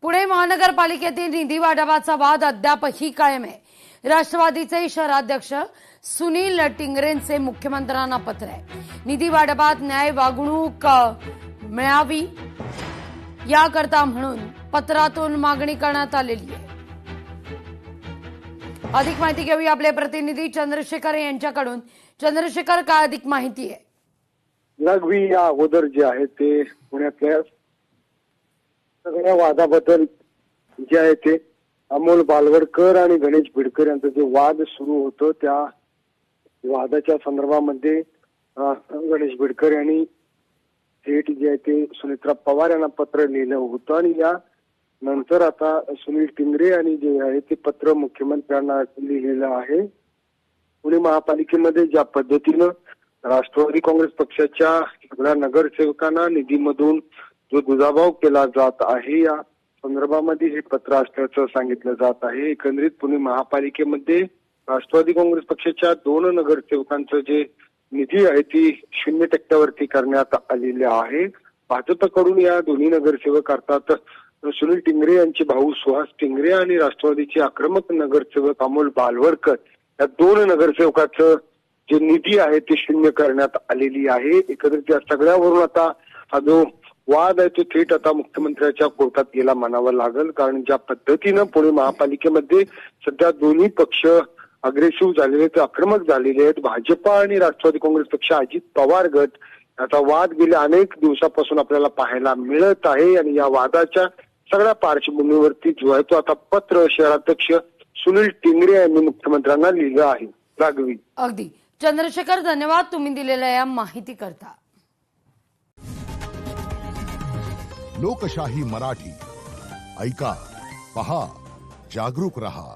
पुणे महानगरपालिकेतील निधी वाटपाचा वाद अद्यापही कायम आहे। राष्ट्रवादीचे शहराध्यक्ष सुनील टिंगरेंचे मुख्यमंत्र्यांना पत्र आहे। निधी वाटपात न्याय वागणूक मिळावी याकरता म्हणून पत्रातून मागणी करण्यात आलेली आहे। अधिक माहिती घेऊया आपले प्रतिनिधी चंद्रशेखर यांच्याकडून। चंद्रशेखर, काय अधिक माहिती आहे? लघवी या अगोदर जे आहे ते पुण्यातल्या सगळ्या वादाबद्दल जे आहे ते अमोल बालवडकर आणि गणेश बिडकर यांचा जे वाद सुरू होतं त्या वादाच्या संदर्भामध्ये गणेश बिडकर यांनी थेट जे आहे ते सुनेत्रा पवार यांना पत्र लिहिलं होतं आणि या नंतर आता सुनील टिंगरे यांनी जे आहे ते पत्र मुख्यमंत्र्यांना लिहिलेलं आहे। पुणे महापालिकेमध्ये ज्या पद्धतीनं राष्ट्रवादी काँग्रेस पक्षाच्या सगळ्या नगरसेवकांना निधीमधून जो दुजाभाव केला जात आहे या संदर्भामध्ये हे पत्र असल्याचं सांगितलं जात आहे। एकंदरीत पुणे महापालिकेमध्ये राष्ट्रवादी काँग्रेस पक्षाच्या 2 नगरसेवकांचं जे निधी आहे ती 0% करण्यात आलेले आहे। भाजपकडून या दोन्ही नगरसेवक अर्थात सुनील टिंगरे यांचे भाऊ सुहास टिंगरे आणि राष्ट्रवादीचे आक्रमक नगरसेवक अमोल बालवडकर या 2 नगरसेवकाचं जे निधी आहे ते 0 करण्यात आलेली आहे। एकंदरीत या सगळ्यावरून आता हा जो वाद आहे तो थेट आता मुख्यमंत्र्यांच्या कोर्टात गेला म्हणावं लागेल, कारण ज्या पद्धतीनं पुणे महापालिकेमध्ये सध्या दोन्ही पक्ष अग्रेसिव्ह झालेले आहेत, आक्रमक झालेले आहेत। भाजपा आणि राष्ट्रवादी काँग्रेस पक्ष अजित पवार गट याचा वाद गेल्या अनेक दिवसापासून आपल्याला पाहायला मिळत आहे आणि या वादाच्या सगळ्या पार्श्वभूमीवरती जो आहे तो आता पत्र शहराध्यक्ष सुनील टिंगरे यांनी मुख्यमंत्र्यांना लिहिलं आहे। राघवी, अगदी चंद्रशेखर, धन्यवाद तुम्ही दिलेल्या या माहिती करता। लोकशाही मराठी ऐका, पहा, जागरूक रहा।